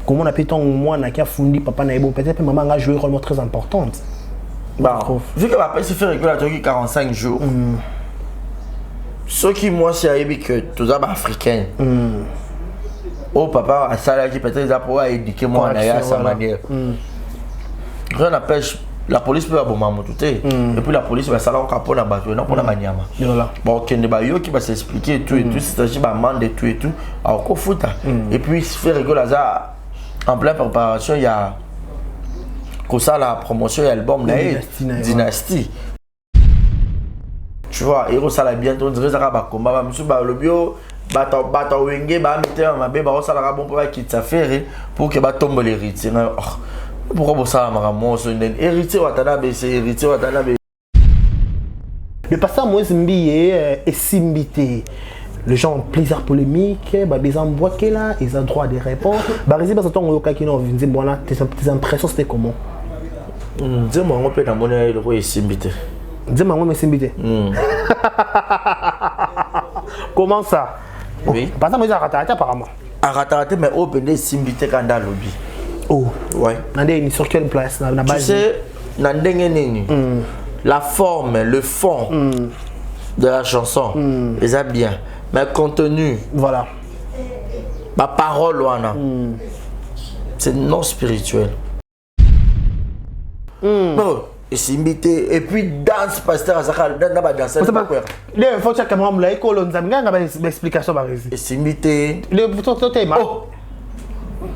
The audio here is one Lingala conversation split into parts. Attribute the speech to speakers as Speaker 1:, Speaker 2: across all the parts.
Speaker 1: Comment on appelle ton moi qui a fondé papa Naïbo, peut-être que maman a joué un rôle très important.
Speaker 2: Bah, vu que papa s'est fait réguler 45 jours, ce qui moi c'est que tous les africains, oh papa a ça qui peut-être pour éduquer moi à sa manière. Rien n'empêche, la police peut avoir mon tout et puis la police va s'aller au capot dans le bateau, non pour la manière. Bon, qu'il y a qui va s'expliquer tout et tout, c'est-à-dire amende et tout et tout, alors qu'on fout. Et puis il se fait réguler ça. En pleine préparation, il y a la promotion de l'album Dynasty. Tu vois, Hero ça la bientôt dirait ça va combat monsieur le bio bata wenge ba mettre ma bébé ça la bon pour quitter sa faire pour que ba tombe l'héritier. Pourquoi ça ma ramo so héritier watana be c'est héritier watana be.
Speaker 1: Le pasteur Moïse Mbiye est simbité. Les gens ont plaisir polémique, ils ont là, ils ont droit de répondre. Tes impressions c'était comment?
Speaker 2: Dis-moi, on peut dans mon air le simbité.
Speaker 1: Dis-moi, on est simbité. Comment ça?
Speaker 2: Oui.
Speaker 1: Par exemple, ils ont raté apparemment.
Speaker 2: Raté, mais on peut des simbité quand dans le lobby.
Speaker 1: Oh.
Speaker 2: Ouais.
Speaker 1: Sur quelle place?
Speaker 2: Tu sais, la forme, le fond de la chanson, ils ont bien. Mais contenu,
Speaker 1: voilà.
Speaker 2: Ma parole, c'est non spirituel. Et c'est imité. Et puis, danse, pasteur, ça va danser.
Speaker 1: Il faut que tu aies une explication.
Speaker 2: Et c'est imité.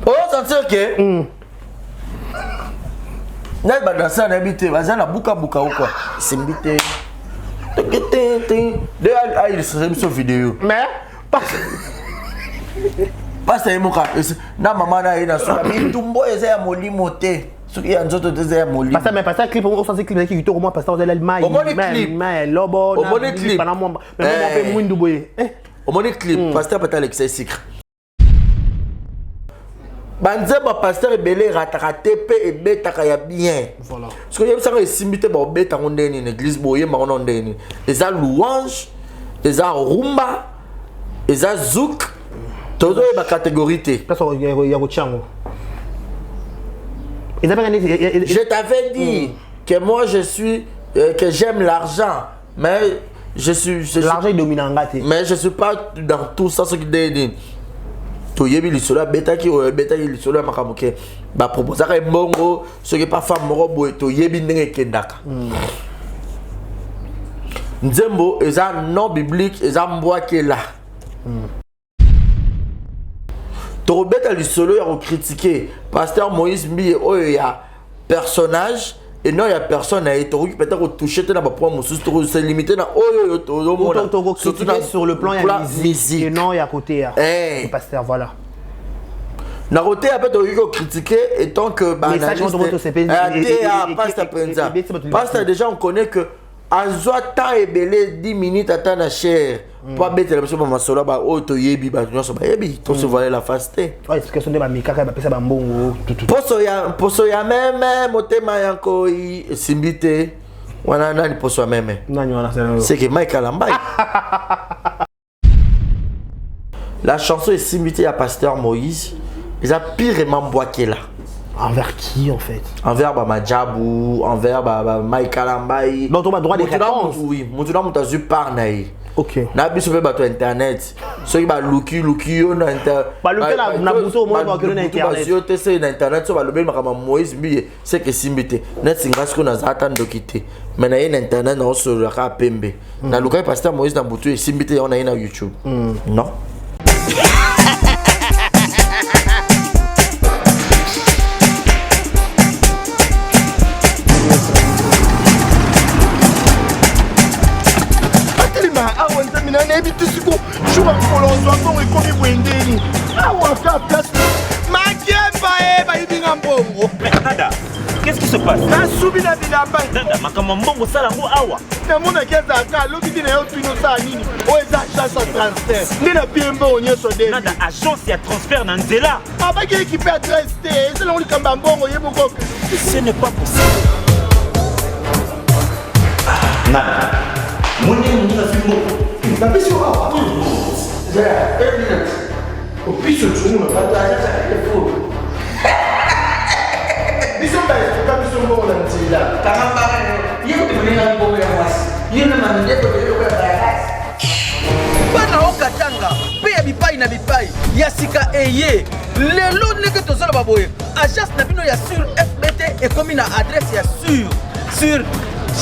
Speaker 2: Oh, ça c'est ok. N'a pas dansé, n'a imité. Vas-y, la bouka ou quoi. C'est imité. Il serait sur vidéo.
Speaker 1: Mais
Speaker 2: parce que moi na maman na ina so bi tumbo eza moli moté ce qui a nzoto eza moli
Speaker 1: parce que mais parce que clip on sent clip qui au moins parce que on a l'allemagne mais lobo
Speaker 2: au moni clip
Speaker 1: pendant moi mais moi boye
Speaker 2: au moni clip pasteur peut être l'excès secret banzeba pasteur belé rataraté pe et betaka ya bien
Speaker 1: voilà
Speaker 2: parce que yebisa ka simbité ba beta ngondeni en église boye ma ngondeni eza louange eza rumba eza zouk todo ba catégorie
Speaker 1: parce que ya gochango
Speaker 2: je t'avais dit que moi je suis que j'aime l'argent mais
Speaker 1: l'argent est dominant
Speaker 2: mais je suis pas dans tout ça ce qui dit to yebi lisolo beta ki lisolo makamuke ba proposer ka mbongo ce qui pas femme moko boy to yebi ndenge kendaka nzembo eza non biblique eza mbwa ke là to beta lisolo ya critiquer pasteur Moïse Mbiye oyo ya personnage et non il y a personne à être peut-être toucher dans ma pomme surtout c'est limité dans oyo to
Speaker 1: surtout sur le plan musique et non il y a côté le pasteur voilà
Speaker 2: na côté après to critiquer et tant que pasteur déjà on connaît que azwa ta ebele 10 minutes attend la chair pour mettre la personne masolo ba auto yebi ba nyonso ba yebi to se voler la faste
Speaker 1: ouais explication de ba mikaka ba pesa ba mbongo tout
Speaker 2: poso ya meme motema yanko simbite wana nani poso ya meme
Speaker 1: nani wana
Speaker 2: c'est que Michael Ambai la chanson est simbite à pasteur Moïse ils a pirement boqué là.
Speaker 1: Envers qui en fait?
Speaker 2: Envers Madjabou, envers Michael Ambai.
Speaker 1: Donc on a droit de réponse.
Speaker 2: Oui, mon tu as vu par naï.
Speaker 1: OK.
Speaker 2: Na biso be bato internet. So ki ba luki yo na internet.
Speaker 1: Ba luki na buso mo ba kilo na internet.
Speaker 2: Yo te se na internet so ba lobe makama Moïse Mbiye c'est que simbite. Net singa sko na zata ndokite. Mais na internet na so la ka pembe. Na luka pasteur Moïse na butu simbite on na YouTube. Non.
Speaker 3: Qu'est-ce qui se passe?
Speaker 4: Nasubi na bilamba.
Speaker 3: Nanda makambo mbongo sala ngo awa.
Speaker 4: Na mona keza ka lobi na yo pino sa nini? O eza chance de transfert. Ndina piembo onyeso de.
Speaker 3: Nanda agence ya transfert na nzela.
Speaker 4: Abaki équipe adresse te. C'est là on kamba mbongo yeboko.
Speaker 3: Ce n'est pas possible.
Speaker 5: Nada. Mwenye na fimbo. Na pesi wa. Zaya, o piso tu não vai dar essa fogo. Isso vai ficar isso bom na ntila. Caramba, eu te vou na boa mas. Eu não mandei para eu para
Speaker 6: bana okatanga pe ya bipai na bipai ya sika eye lelo ndenge tozala baboye agence na bino ya sur FBT ekomi na adresse ya sur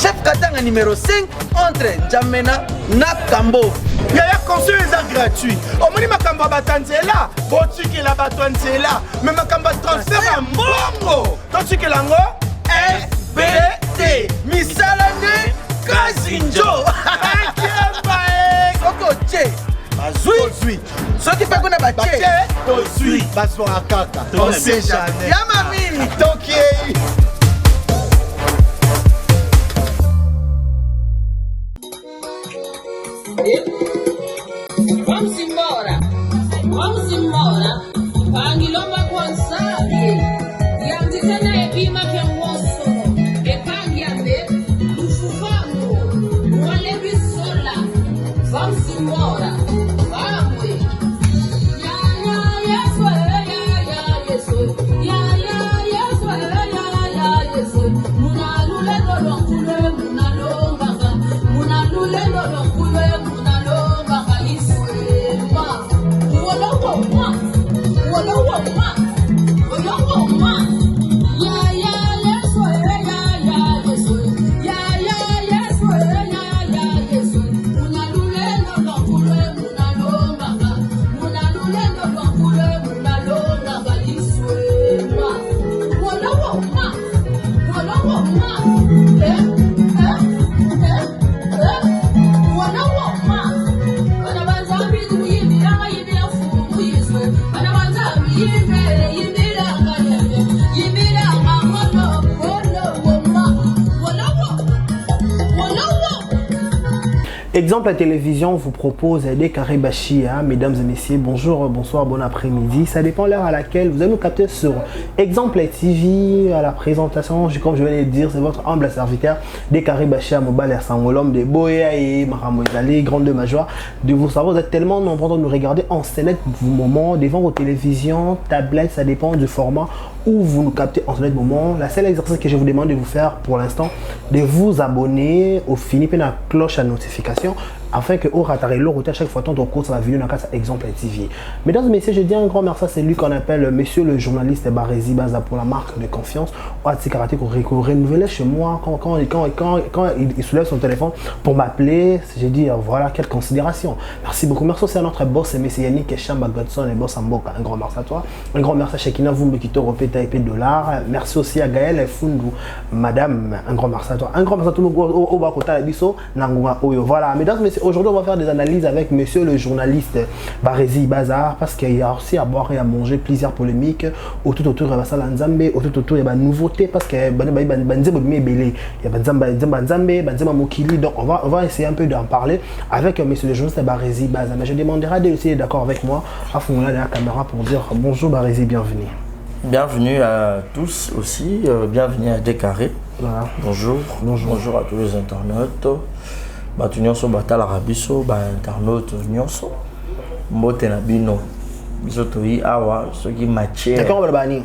Speaker 6: chef katanga numéro 5 entre Njamena na Kambo.
Speaker 4: Yaya conseil est gratuit. Au moins makamba batanzela, botiki la batanzela, mais makamba transfert ya mbongo. Totiki lango FBT. Misalane Kazinjo.
Speaker 6: Koko che bazui soki pe kuna bache
Speaker 4: tozui baso akaka. On sait jamais.
Speaker 6: Ya mami
Speaker 4: toki.
Speaker 7: Vamos embora. Pangilomba kwanzali. Yandikana epima kengoso. Epangiambe. Ufufamu. Wale bisola. Vamos embora. Vamos. Ya yeso. Ya yeso. Ya yeso. Munalule lolonkule. Munalomba. Munalule lolonkule. Munalomba.
Speaker 1: Exemple, la télévision vous propose des carrés Bachia. Mesdames et messieurs, bonjour, bonsoir, bon après-midi. Ça dépend de l'heure à laquelle vous allez nous capter sur Exemple TV. À la présentation, comme je vais le dire, c'est votre humble serviteur des carrés Bachia, Mobile et Sangolom, de Boya et Maramoisali, grande de ma joie de vous savoir. Vous êtes tellement nombreux de nous regarder en scène moment devant vos télévisions, tablettes, ça dépend du format où vous nous captez en ce moment. La seule exercice que je vous demande de vous faire pour l'instant, de vous abonner au fini et la cloche à notification afin que au rataré l'eau à chaque fois tant cours ça va venir dans le cas Exemple TV. Mesdames et messieurs, je dis un grand merci à celui qu'on appelle monsieur le journaliste Barési Baza pour la marque de confiance au Karaté qu'on renouvelait chez moi quand il soulève son téléphone pour m'appeler. J'ai dit voilà, quelle considération. Merci beaucoup. Merci aussi à notre boss monsieur Yannick Chamba Godson et boss Amboka. Un grand merci à toi. Un grand merci à Shekina Vumbe qui te repète IP $. Merci aussi à Gaël Fundu, madame. Un grand merci à toi. Un grand merci à tout le monde au Bakota Biso Nangunga Oyo. Voilà, mesdames et messieurs, aujourd'hui on va faire des analyses avec monsieur le journaliste Barési Bazar parce qu'il y a aussi à boire et à manger plusieurs polémiques autour de Basala Nzambe, autour il y a des nouveautés parce que il y a Banzamba Mokili, donc on va essayer un peu d'en parler avec monsieur le journaliste Barési Bazar. Mais je demanderai de aussi d'accord avec moi à fond là la caméra pour dire bonjour Barési, bienvenue.
Speaker 2: Bienvenue à tous aussi, bienvenue à Décarré. Voilà. Bonjour. Bonjour à tous les internautes. Batu nyonso batala rabiso ba internaute nyonso mbote na bino biso toyi awa soki matché
Speaker 1: d'accord ba bani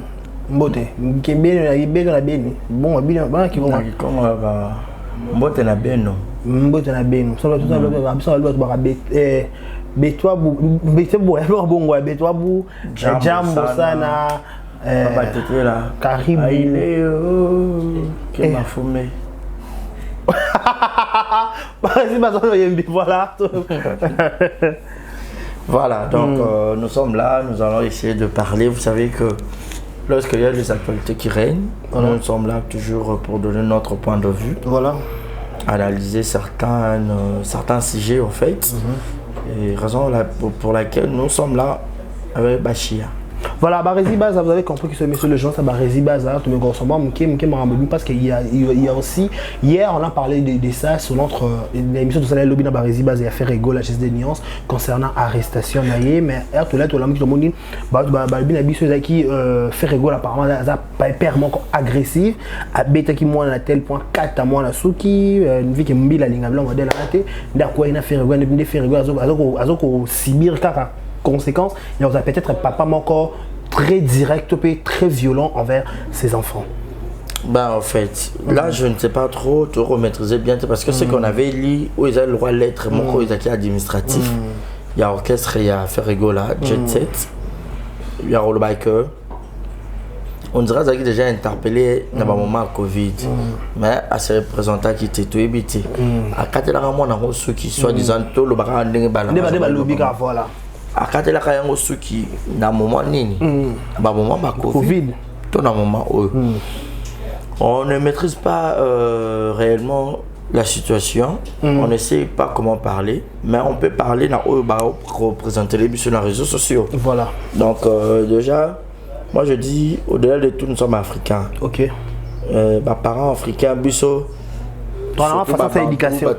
Speaker 1: mbote kembele na ibelo na beni bon bino ba ki bon
Speaker 2: ko ba mbote na beno
Speaker 1: so tout ça ba biso ba ba betwa bu betwa bongo betwa bu jambo sana
Speaker 2: ba tetela
Speaker 1: karibu
Speaker 2: ke mafume
Speaker 1: voilà.
Speaker 2: Voilà, donc nous sommes là, nous allons essayer de parler. Vous savez que lorsqu'il y a des actualités qui règnent, voilà, nous sommes là toujours pour donner notre point de vue.
Speaker 1: Voilà.
Speaker 2: Analyser certains sujets en fait. Et raison pour laquelle nous sommes là avec Bachia.
Speaker 1: Voilà, Barési Baza, vous avez compris que ce monsieur le genre, c'est Barési Baza, tout le monde parce qu'il y a aussi, hier on a parlé de ça sur notre émission de Salé Lobby dans Barési Baza, il a fait rigolo la geste des nuances concernant arrestation, mais tout le monde qui fait rigolo apparemment, pas hyperment agressif, à bêta qui moi à tel point 4 mois la souki, une vie qui est mobile à l'ingabla, on va dire la raté, d'accord, il a fait rigolo, à Sibir, car conséquence, il y a peut-être papa encore très direct, très violent envers ses enfants.
Speaker 2: Bah en fait, là je ne sais pas trop, tu maîtriser bien parce que ce qu'on avait lu, où ils avaient le droit de l'être, mon co, ils ont administratif, il y a orchestre, il y a Ferrigola, Jet Set, il y a Roll Biker. On dirait qu'ils ont déjà interpellé dans le moment Covid, mais à ces représentants qui étaient tout ébités. À quatre là, on a ceux qui soi-disant tout le baran n'est pas là.
Speaker 1: Voilà.
Speaker 2: À quatre là, il y a ceux qui dans le moment nini, dans le moment Covid, tout dans le moment où on ne maîtrise pas réellement la situation. On ne sait pas comment parler, mais on peut parler dans pour représenter les buts sur les réseaux sociaux.
Speaker 1: Voilà.
Speaker 2: Donc déjà. Moi je dis, au-delà de tout, nous sommes africains.
Speaker 1: Ok.
Speaker 2: Parents africains, biso.
Speaker 1: Voilà, façon d'éducation.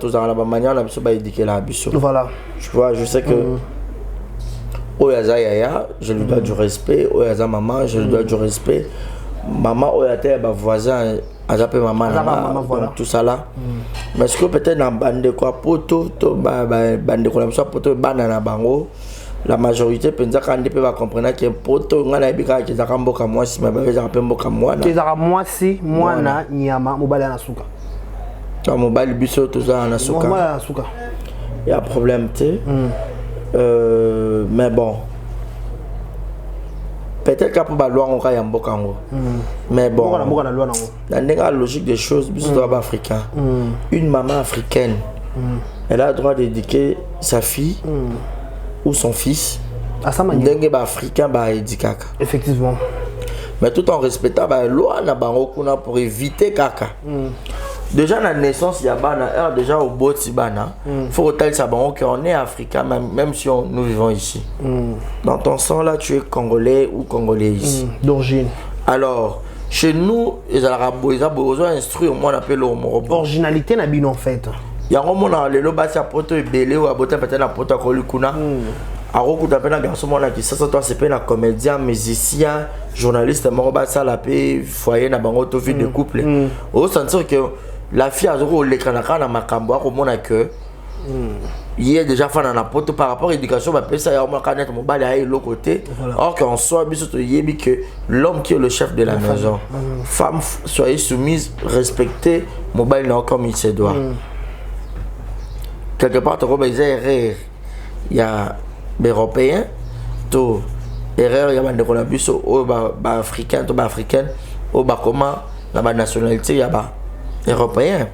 Speaker 2: Voilà. Tu vois, je sais que. Oyaza Yaya, je lui dois du respect. Oyaza Maman, je lui dois du respect. Maman, Oyate, voisin, Azape Maman, voilà. Tout ça là. Mais est-ce que peut-être dans bande quoi, poto, bande quoi, soit poto, banana bango. La majorité pensa quand on va comprendre que poto ngana bika ki zaka mboka mwasi mais ba zaka mboka mwana
Speaker 1: ki zaka mwasi mwana nyama mobali na suka
Speaker 2: ta mobali biso to za na suka
Speaker 1: mobali na suka
Speaker 2: il y a problème tu mais bon peut-être qu'après ba loi on ka mboka ngo mais bon dans la logique des choses biso to ba africain une maman africaine elle a le droit d'éduquer sa fille ou son fils
Speaker 1: à sa manière
Speaker 2: africain
Speaker 1: effectivement
Speaker 2: mais tout en respectant la loi pour éviter kaka déjà la naissance il y a déjà au bout faut retenir ça qu'on est africain même si nous vivons ici dans ton sang là tu es congolais ou congolais ici
Speaker 1: d'origine
Speaker 2: alors chez nous ils ont besoin d'instruire moi on appelle
Speaker 1: originalité n'a bien en fait.
Speaker 2: Il y a un moment où les lobas sont potes belé ou aboté peut-être na poto kolikuna. Aroko tapé na garçon mona qui ça toi c'est pas un comédien, musicien, journaliste moroba ça la paix foyer na bango to vie de couple. Au sentir que la fille a zéro l'écran na makambo ko mona que il est déjà fan na poto par rapport à l'éducation ba pesa ya mo connaître mon bal à l'autre côté. Or qu'en soit biso to yebi que l'homme qui est le chef de la maison. Femme soyez soumise, respectez mon bal na comme il se doit. Quelque part, il y a des Européens, tout erreur, il y a des colabus au africain, tout africain, au comment la nationalité, il y a des Européens.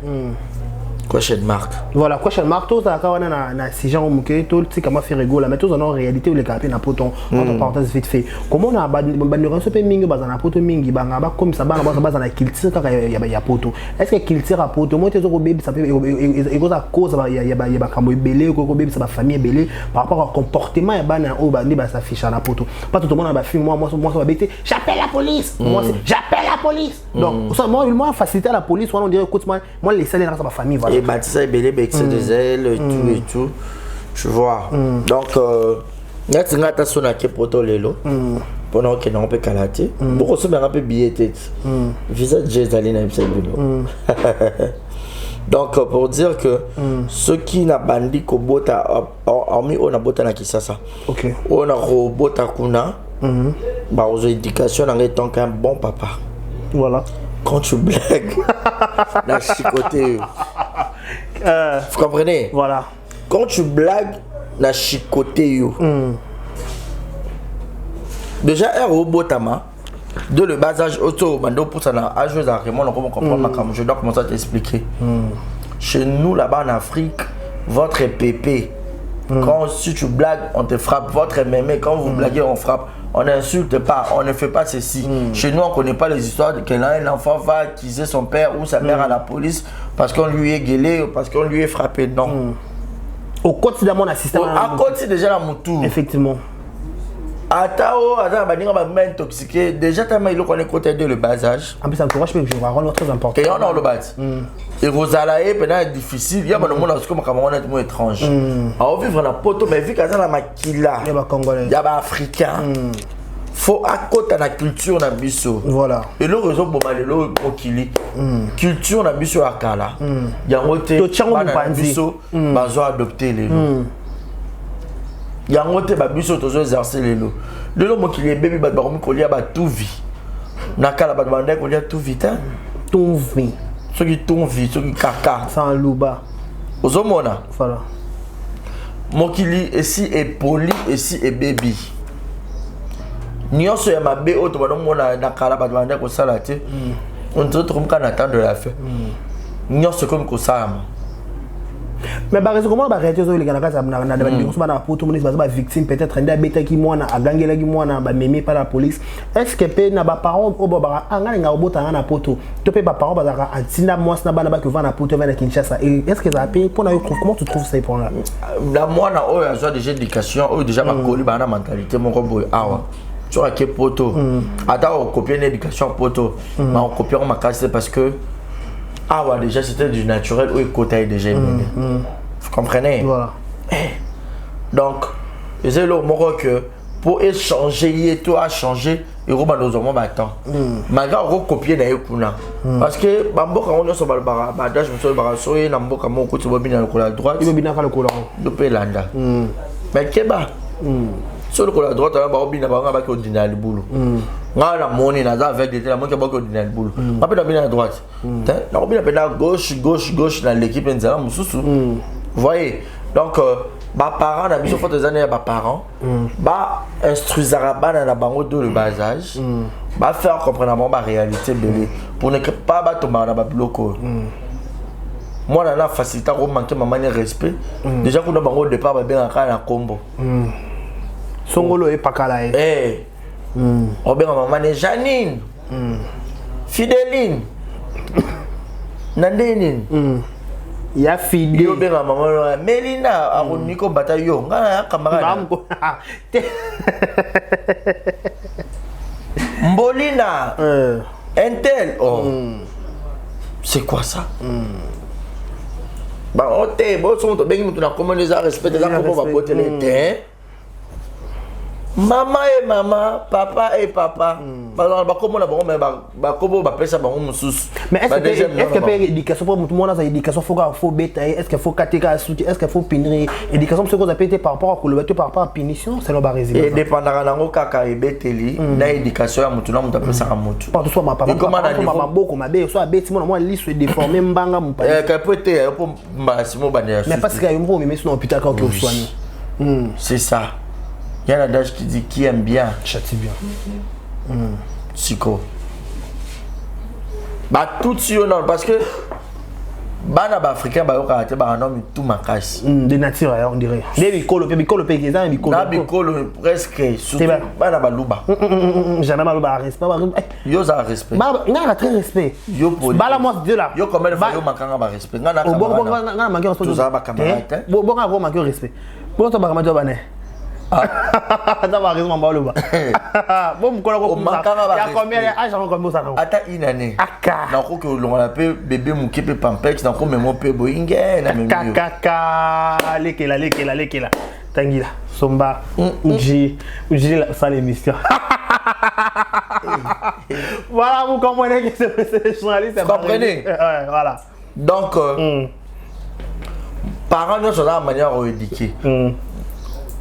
Speaker 2: Question marque.
Speaker 1: Voilà, question marque, tout ça, quand on a ces gens tout c'est comment faire rigolo, mais tout en réalité, où les capés n'a pas ton parenthèse vite fait. Comment on a banniran ce pays mingi, bazana poto mingi, bangaba comme ça, bazana culture, quand il y a poto. Est-ce que culture a poto, moi, tes autres bébés, ça peut, et à cause, il y a cambo belé, ou bébé, ça va famille belé, par rapport au comportement, il y a ban au bandi, ça affiche à la poto. Pas tout le monde a film, moi, ça va bêter, j'appelle la police, moi, j'appelle la police. Donc, moi, faciliter la police, on dirait, écoute, moi, laisser les gens à ma famille, voilà.
Speaker 2: Bâtisseur belé excès des ailes tout et tout tu vois donc nati ngata sona ke poto lelo pendant que on peut calater beaucoup se un peu billet tête visa Jézali na bino donc pour dire que ceux qui n'a bandi ko bota hormis on a bota na kisasa
Speaker 1: OK
Speaker 2: on a robota kuna ba aux éducation en étant qu'un bon papa
Speaker 1: voilà
Speaker 2: quand tu blagues dans chicoté vous comprenez?
Speaker 1: Voilà.
Speaker 2: Quand tu blagues, na chicoté yo. Déjà un robot tama de le bas âge auto mando pour ça na âge vraiment on comprend ma cam je dois commencer à t'expliquer. Chez nous là-bas en Afrique, votre pépé quand si tu blagues, on te frappe, votre mémé quand vous blaguez, on frappe. On n'insulte pas, on ne fait pas ceci. Chez nous, on ne connaît pas les histoires de un enfant va accuser son père ou sa mère à la police parce qu'on lui est gueulé ou parce qu'on lui est frappé. Non.
Speaker 1: Au quotidien, mon assistant.
Speaker 2: À côté déjà la moutou.
Speaker 1: Effectivement.
Speaker 2: Atao, attends, baninga ba main intoxiqué. Déjà tellement il connaît côté de le bas âge.
Speaker 1: En plus ça encourage mais je vais rendre très important.
Speaker 2: Et on a le bat. Et Rosalae pendant difficile, il y a le monde comme Cameroun est étrange. À vivre na poto mais vu qu'à la makila.
Speaker 1: Il y a congolais.
Speaker 2: Il y a africain. Faut à côté la culture na biso.
Speaker 1: Voilà.
Speaker 2: Et le réseau bomalelo okili. Culture na biso akala. Il y a ngote na biso bazo adopter les lots. Il y a ngote ba biso tozo exercer les lots. Le lot mokili bébé ba ba kolia ba tout vie. Nakala ba bande kolia tout vite.
Speaker 1: Tout vie.
Speaker 2: Ce qui tout vie, ce qui kaka.
Speaker 1: Sans louba.
Speaker 2: Ozomona.
Speaker 1: Voilà.
Speaker 2: Mokili ici est poli ici est baby. Nyonso ya mabe oto banomona nakala ba bande ko sala te. On te trouve qu'en attendre de la fin. Nyonso comme ko sama.
Speaker 1: Mais par exemple, comment réalité sur les gars na victime peut-être un bêta qui moi a gagné la qui moi na mémé par la police. Est-ce que peut na ba parents au baba anga nga obota na poto. Tu peux pas parents bazaka antina moi na ba que va na poto va na Kinshasa. Est-ce que ça paye pour comment tu trouves ça pour là?
Speaker 2: La moi na o ya déjà éducation, o déjà ba koli ba na mentalité mon boy awa. Tu vois que poto. Ata on copier l'éducation poto. Mais on copie ma casse parce que ah ouais, déjà c'était du naturel où il côté déjà mené. Vous comprenez?
Speaker 1: Voilà.
Speaker 2: Donc, c'est le moment que pour échanger, il tout a changé, et on va nous en battre. Malgré on copier na yekuna. Parce que bambo quand on est sur le bar, badage on sur le bar, soyez na mboka mon côté bobina le col à droite.
Speaker 1: Il bobina le col.
Speaker 2: De pelanda. Mais keba. Sur le col à droite, on va bobina ba ba ko dina le boulot. Nga la monnaie na za avec des la monnaie ba ko dina le boulot. On peut bobina à droite. Na bobina à gauche dans l'équipe nzala mususu. Vous voyez? Donc ba parents na biso faut des années ba parents ba instruisera ba na bango de le bas âge ba faire comprendre ba réalité bébé pour ne pas ba tomber na ba bloco. Moi na facilité ko manquer maman de respect déjà qu'on a bango départ ba bien na combo
Speaker 1: songolo e pakala e
Speaker 2: eh on bien maman Janine Fideline Nandine
Speaker 1: ya fidé
Speaker 2: yo benga maman Melina akoniko batayo nga camarade Mbolina Intel oh c'est quoi ça bah on te bon son to bengi mutu na comment les a respecté za ko ba boter les terrain maman et maman, papa et papa. Bah comment la bon mais bah comment bah pesa bah on sous.
Speaker 1: Mais est-ce que peut éducation pour tout le monde a éducation faut bêta est-ce qu'il faut catégorie soutien est-ce qu'il faut pinner éducation ce qu'on a pété par rapport à le par rapport à punition c'est le barési. Et
Speaker 2: dépendra nango kaka et beteli na éducation ya mutu na mutu apesa ka mutu.
Speaker 1: Pas soit ma papa ma boko ma be soit beti moi liste déformé mbanga mon papa.
Speaker 2: Ka pété pour mbasimo bania.
Speaker 1: Mais parce qu'il y a un mot mais sur hôpital quand on soigne.
Speaker 2: C'est ça. Il y a un adage qui dit qui aime bien
Speaker 1: châtie bien.
Speaker 2: Psycho. Bah tout sur non parce que bana ba africain ba yoka ba un homme tout makasi.
Speaker 1: De nature on dirait. Des bicolo pays ça bicolo.
Speaker 2: Na bicolo presque surtout bana ba luba.
Speaker 1: Jamais ba luba respect.
Speaker 2: Yo za respect.
Speaker 1: Ba nga très respect.
Speaker 2: Yo poli.
Speaker 1: Ba la moi de là.
Speaker 2: Yo comme yo makanga ba respect. Nga na
Speaker 1: camarade. Nga manquer respect.
Speaker 2: Tout ça ba camarade.
Speaker 1: Bon nga go manquer respect. Bon to ba camarade ba ne. Ça va raison mbalo ba. Bon mkola ko ça. Ya combien âge on comme ça non.
Speaker 2: Ata une année.
Speaker 1: Aka.
Speaker 2: Na ko que l'on appelle bébé mukepe pampex na ko memo pe boinge na memo.
Speaker 1: Kaka lekela. Tangila. Somba. Uji ça l'émission. Voilà, vous comprenez que c'est journaliste.
Speaker 2: Vous comprenez?
Speaker 1: Ouais, voilà.
Speaker 2: Donc parents nous sont la manière à éduquer.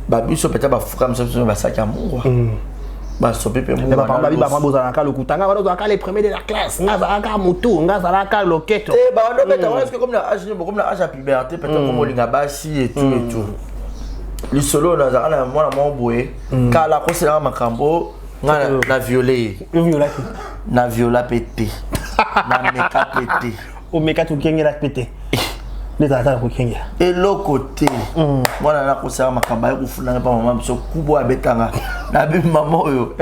Speaker 2: Bah biso peut-être ba fuka mso ba sac à mungwa ba sope pe mungwa
Speaker 1: ba bozana ka lokutanga ba dozaka les premiers de la classe nga za ka moto nga za ka loketo
Speaker 2: bah on peut est-ce que comme la âge à puberté peut-être comme linga basi et tout le solo na za na mwana mo boye kala ko sela makambo nga na violer na viola pété na meka pété
Speaker 1: o meka to kengela pété.
Speaker 2: Et l'autre côté, moi na kosa makamba ko funa pa maman biso kubo abetanga na bi maman oyo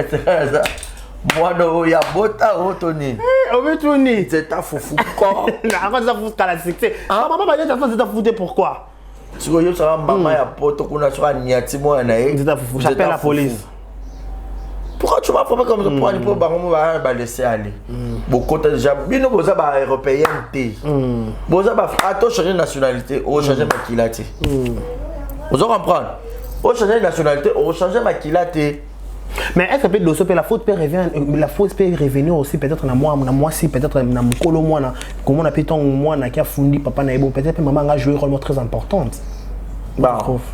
Speaker 2: moi no ya bota otoni
Speaker 1: obetoni
Speaker 2: c'est ta foufou ko
Speaker 1: na ko ça fout kala succès maman ba déjà fait ça fouté pourquoi
Speaker 2: tu vois yo ça maman ya poto kuna so niati moi na
Speaker 1: c'est ta foufou j'appelle la police
Speaker 2: Pourquoi tu m'as frappé comme ça pour aller pour bah laisser aller. Beaucoup déjà bien nous besoin ba européen té. Besoin ba attends changer de nationalité, ou changer ma kilate. Vous comprendre? Ou changer de nationalité, ou changer ma kilate.
Speaker 1: Mais est-ce que la faute peut revenir aussi peut-être dans moi si peut-être dans mon colo moi comment on appelle ton moi qui a fourni papa na ebo peut-être maman a joué un rôle très important.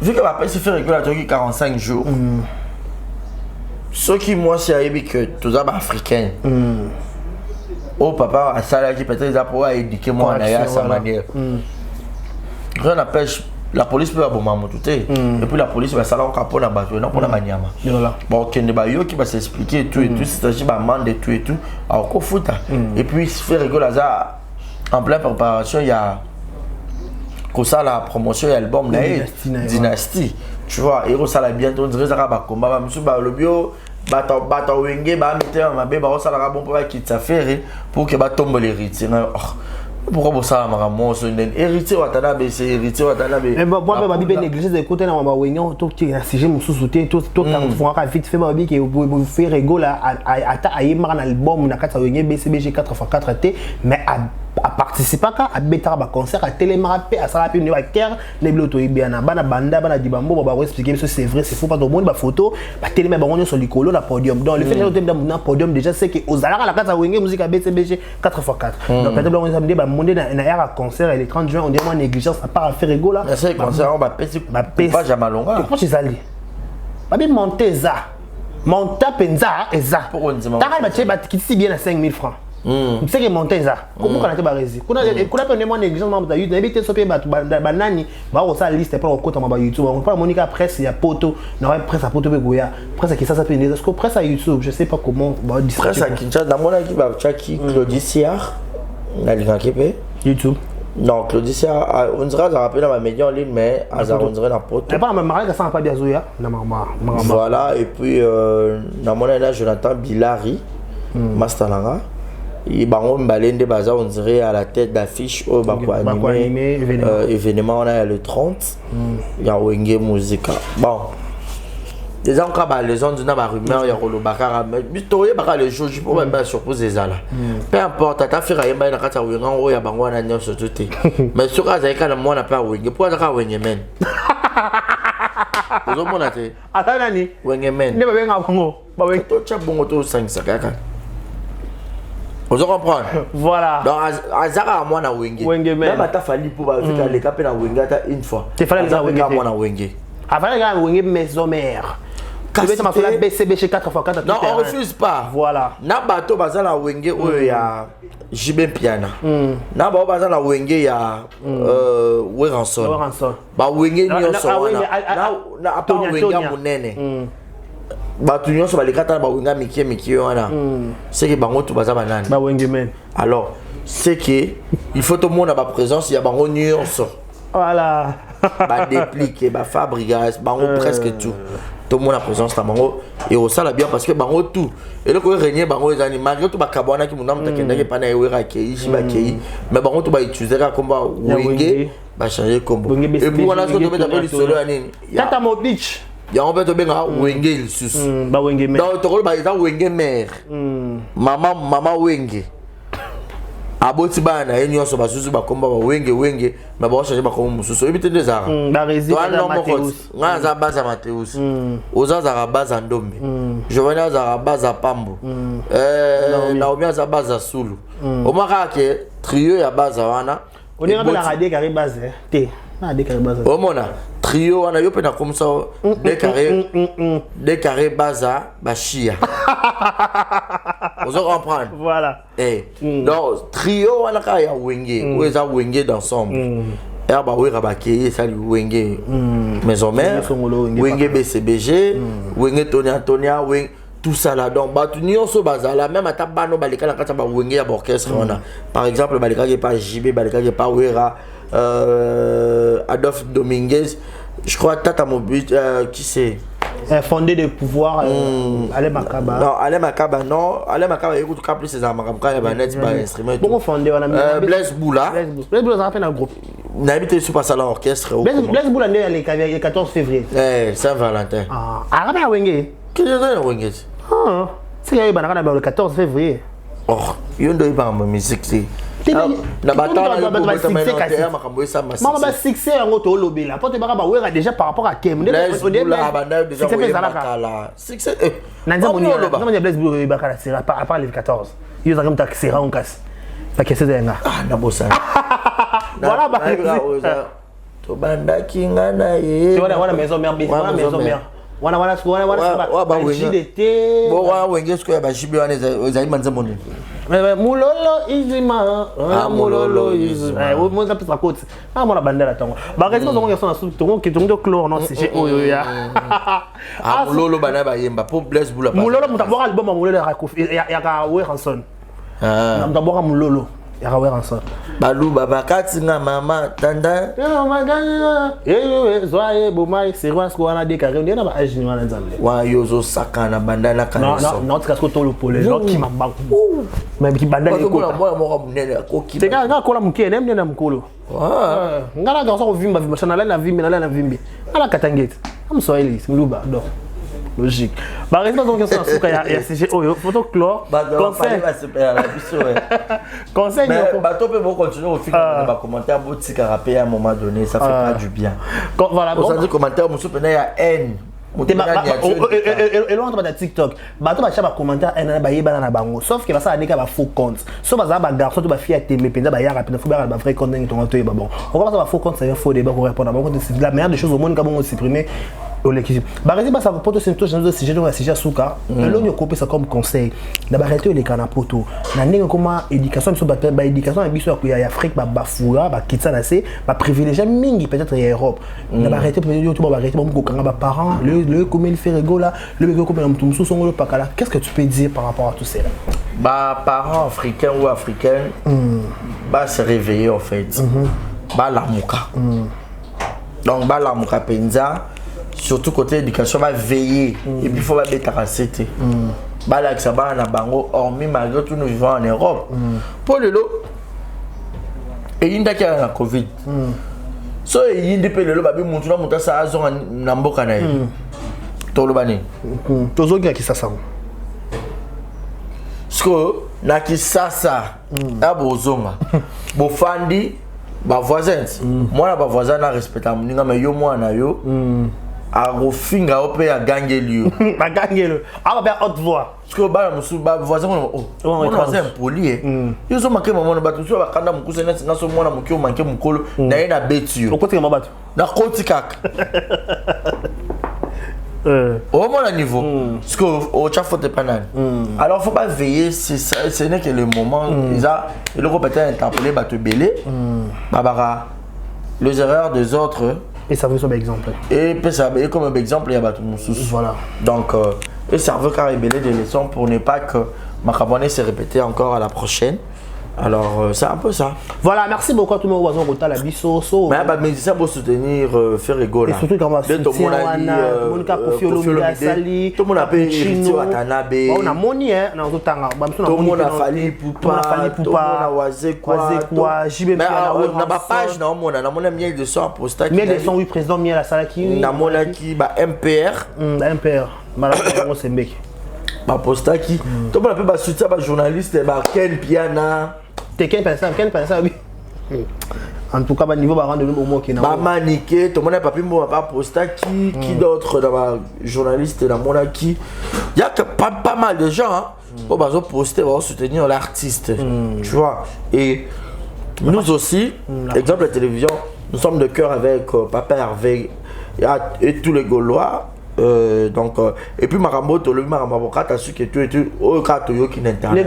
Speaker 2: Vu que ma se fait régulateur 45 jours. Ce qui moi c'est aimé que tous les africains. Oh papa a salarié peut-être pour éduquer moi à sa manière. Rien n'empêche la police peut avoir maman tout et puis la police va savoir qu'on a battu non pour la manière. Bon qu'il ne yo qui va s'expliquer tout et tout c'est pas mande tout et tout alors qu'on fout et puis faire rigoler ça en pleine préparation il y a comme ça la promotion album Dynasty tu vois et ça la bientôt on dirait ça va combat monsieur ba le bio bata wenge ba mettre ma bé ba ça la bon pour quitter ça faire pour que ba tombe l'héritier. Pourquoi vous savez que héritier watana be c'est héritier watana be
Speaker 1: mais bon ba bi négliger de côté na ba wenyo to ti sujet mususu to font vite fait ba bi que vous faire rigoler ata ayemara na album na kata wenye BCBG 4x4T mais à participer à betara ba concert à télémarapé à sala pe ne ba ker les bloto ibiana bana banda bana dibambo ba expliquer que c'est vrai c'est faux pas de monde ba photo ba téléma ba sur likolo na podium donc le fait de na podium déjà c'est que aux alara la kata wenye musique à BCBG 4x4 donc peut-être on samedi ba monde na era concert et le 30 juin on dit moi négligence à part à faire rigoler
Speaker 2: mais c'est concert on va pas jamalonga
Speaker 1: pourquoi tu allé ba bi monter ça monta penza eza ta ba tche ba kitisi bien à 5000 francs. C'est que monter ça. Comment on a été barési? Qu'on a pris moins négligence dans YouTube. N'habitez pas battu banani. Va au ça liste pour au côté de YouTube. On parle Monica presse il y a poto. Non presse à poto begoya. Presse qui ça s'appelle. Est-ce que presse à YouTube? Je sais pas comment.
Speaker 2: Presse à Kinshasa. Dans mon équipe, Chaki Claudiciar. La Ligue Aképé.
Speaker 1: YouTube.
Speaker 2: Non, Claudiciar. On dirait ça rappelle ma média en ligne, mais on dirait la poto.
Speaker 1: Mais pas ma marque ça n'a pas bien zoya.
Speaker 2: Voilà et puis dans mon équipe Jonathan Bilari. Mastalanga. Et bango mbalende baza on dirait à la tête d'affiche au bako animé événement on a le 30 il y a Wenge Musica bon les gens quand les gens d'une ba rumeur il y a Rolo Bakara mais bitoye baka les jours pour même pas surprise les là peu importe ta fira yemba na kata Wenge o ya bango na nyo surtout mais sur ka zaika na mwana pa Wenge pour ka Wenge men ozo mona te
Speaker 1: ata nani
Speaker 2: Wenge men
Speaker 1: ne ba benga bango ba Wenge
Speaker 2: to cha bongo to 5 sakaka. Vous comprenez?
Speaker 1: Voilà.
Speaker 2: Donc, Azara a moi na Wenge. Même à ta famille pour faire les capes na Wenge une fois.
Speaker 1: Tu fallait les Wenge.
Speaker 2: Moi na Wenge.
Speaker 1: Avant les Wenge maison mère. Tu veux te faire BCB chez 4x4.
Speaker 2: Non, on refuse pas.
Speaker 1: Voilà.
Speaker 2: Na bateau bazala na Wenge où il y a Jibin Piana. Na bateau bazala na Wenge il y a Weranson. Ba Wenge ni on na apa Wenge munene. Batu nyonso balikata ba wenga miki wana c'est que bango tout baza banane
Speaker 1: ba wenge men
Speaker 2: alors c'est que il faut tout le monde a ba présence il y a bango nyonso
Speaker 1: voilà
Speaker 2: ba dépliquer ba fabriquer bango presque tout le monde a présence ta bango et au ça la bien parce que bango tout et le ko régner bango les animaux malgré tout ba kabwana ki munam takenda ke pana ewera ke ishi ba ke mais bango tout ba utiliser comme wenge ba changer combo et puis voilà ce que tu veux t'appeler solo anine
Speaker 1: tata mo beach.
Speaker 2: Il y a un peu de bien à Wenge sus.
Speaker 1: Ba Wenge mère.
Speaker 2: Dans ton rôle, bah il y a Wenge mère. Maman Wenge. Aboti bana, il y a sur ma susu ba combat Wenge, mais bon changer ba comme susu. Éviter des arts.
Speaker 1: Ba réside dans Mateus.
Speaker 2: Nga za base Mateus. Oza za base Ndombe. Giovanna za base Pambo. Naomi za base Sulu. Omaka ke trio ya base wana.
Speaker 1: On est la radio carré base. T. Na de carré base.
Speaker 2: Omona. Trio on a yo pena comme ça des carrés baza bachia. Vous comprendre?
Speaker 1: Voilà.
Speaker 2: Donc trio on a kaya Wenge, où ça Wenge d'ensemble. Et bah oui rabaki ça Wenge maison mère, Wenge BCBG, Wenge Tonia, Wenge tout ça là donc bah tout nyonso bazala même ata bano balika na kata ba Wenge ya orchestre on a. Par exemple balika qui pas JB, balika qui pas Wera Adolphe Dominguez, je crois Tata Mobut, qui c'est
Speaker 1: fondé de pouvoir Alain Makaba.
Speaker 2: Non, Alain Makaba non, Alain Makaba écoute quand plus ses Makaba il y a net pas instrument.
Speaker 1: Pourquoi fondé on a
Speaker 2: Blaise Boula.
Speaker 1: Blaise Boula ça fait un groupe.
Speaker 2: N'habite sur pas à l'orchestre.
Speaker 1: Blaise Boula né le 14 février.
Speaker 2: Saint-Valentin.
Speaker 1: Ah, arabe Wenge.
Speaker 2: Quel est le Wenge?
Speaker 1: Ah, c'est qu'il y a le 14 février.
Speaker 2: Oh, il y a une musique, c'est.
Speaker 1: Maman va succès en auto lobby là. Pour te barrer déjà par rapport à Kem. À part les 14. Ils ont taxé en casse. Pas que c'est un gars.
Speaker 2: Ah, nabosa.
Speaker 1: Voilà, bah.
Speaker 2: To banda kingana ye.
Speaker 1: Voilà maison mère. Voilà maison mère. Voilà JDT.
Speaker 2: Bon wa wenge sko ya ba jibe wana ezali manza moni.
Speaker 1: Mulolo izima. Mulolo izima. Moi ça peut sa côte. Ah moi la bandera tango. Ba raison donc ils sont en tout qui donc chlore non c'est oyo ya.
Speaker 2: Ah mulolo bana ba yemba pour bless bula.
Speaker 1: Mulolo mutabora album mulolo ya ka Weranson. Ah. Mutabora mulolo. Ya ka Weranson.
Speaker 2: Balu baba katinga mama tanda.
Speaker 1: Zoaye bomai serwa sko wana de carré on na ba ajini wana nzambe.
Speaker 2: Wa yozo sakana bandana kana.
Speaker 1: Non tu kasko tolo pole non qui mamba. Mais qui bandana ko.
Speaker 2: Moi mo munene ko ki.
Speaker 1: Te ka kola mukene nem na mukolo. Ah. Ngala garso vimba vimba na vimbi. Ala katangete. Am Swahili mluba do. Logique. Bah reste pas donc question suka ya CG oyo photo chlore. Conseil
Speaker 2: va se faire la biso.
Speaker 1: Conseil
Speaker 2: mais bateau peut continuer au final de commentaire beau tika rapper à un moment donné ça fait pas du bien.
Speaker 1: Voilà,
Speaker 2: on dit commentaire muso pena ya haine.
Speaker 1: Et l'on entend TikTok. Bateau va chercher commentaire haine ba yeba na bango sauf que ça anika ba faux compte. So ba za ba garçon to ba fille témé penza ba ya rapide faut ba vrai compte ni ton to ba bon. On commence à ba faux compte ça vient faux débat pour répondre à bon c'est la meilleure des choses au monde quand on supprimer Barrezi ça va porter sur tout sujet donc sujet souka l'on copie ça comme conseil na barreter les canapoto na ndenge comment éducation so ba éducation na biso ya Afrique ba bafura ba kitsa na se ba privilégier mingi peut-être ya Europe na barreter peut-être ba barreter ba kanga ba parents le comment il fait rigola le bego comme mutu musu songo pakala qu'est-ce que tu peux dire par rapport à tout ça là
Speaker 2: bah parents africains ou africaines bah se réveiller en fait bah la muka donc bah la muka penza surtout côté éducation va veiller et puis il faut pas être raceté bala que ça va na bango hormis malgré tout nous vivons en Europe pour le lot et il y a la Covid so il y a des pays le babi montu na monta ça azon na mboka na to lo bani
Speaker 1: tozo qui ça ça
Speaker 2: sko na ki sasa abozonga bo fandi ba voisins moi ba voisin na respecta muninga mais yo moi na yo a rofinga ope a gangeli
Speaker 1: ba gangelo a ba haute voix
Speaker 2: parce que ba musu ba voisin on voisin poli yo so manke maman ba tout so ba kanda mukuse na so mona mukio manke mukolo na ina betio
Speaker 1: o côté mabatu
Speaker 2: na koti kaka au moins le niveau parce que au chat faut te panane alors faut pas veiller ce n'est que le moment déjà le groupe peut interpeller ba te belé babara les erreurs des autres
Speaker 1: et ça veut comme exemple
Speaker 2: et puis ça veut comme exemple il y a bateau
Speaker 1: voilà
Speaker 2: donc et ça veut carrément des leçons pour ne pas que ma cabane se répéter encore à la prochaine. Alors c'est un peu ça.
Speaker 1: Voilà, merci beaucoup à tout le monde qui a voté la biso.
Speaker 2: Mais ça pour soutenir faire rigoler.
Speaker 1: Et surtout quand on va soutenir Monica Kofi Olomide Sali,
Speaker 2: tout le monde a payé Watanabe.
Speaker 1: On a moni hein, dans tout temps.
Speaker 2: Tout le monde a fallu Poupa, tout le monde a Wazé quoi.
Speaker 1: JB. Mais
Speaker 2: on a pas page non, on a mon miel de son posta.
Speaker 1: Miel de son oui président Miel Salaki.
Speaker 2: Na mona qui ba MPR.
Speaker 1: MPR. Malheureusement c'est mec.
Speaker 2: Ba posta qui. Tout le monde a payé ba soutien ba journaliste ba Ken Piana.
Speaker 1: T'es quel pensant oui. En tout cas, au niveau baran de l'homme qui n'a
Speaker 2: pas maniqué, tout le monde n'a pas pu me poster qui d'autres dans ma journaliste dans mon qui. Il y a pas mal de gens hein, pour poster pour soutenir l'artiste, tu vois. Et nous aussi, exemple la télévision, nous sommes de cœur avec Papa Hervé et tous les Gaulois. Donc et puis Maramboto le Marambo t'as su que tu es au cas qui n'internet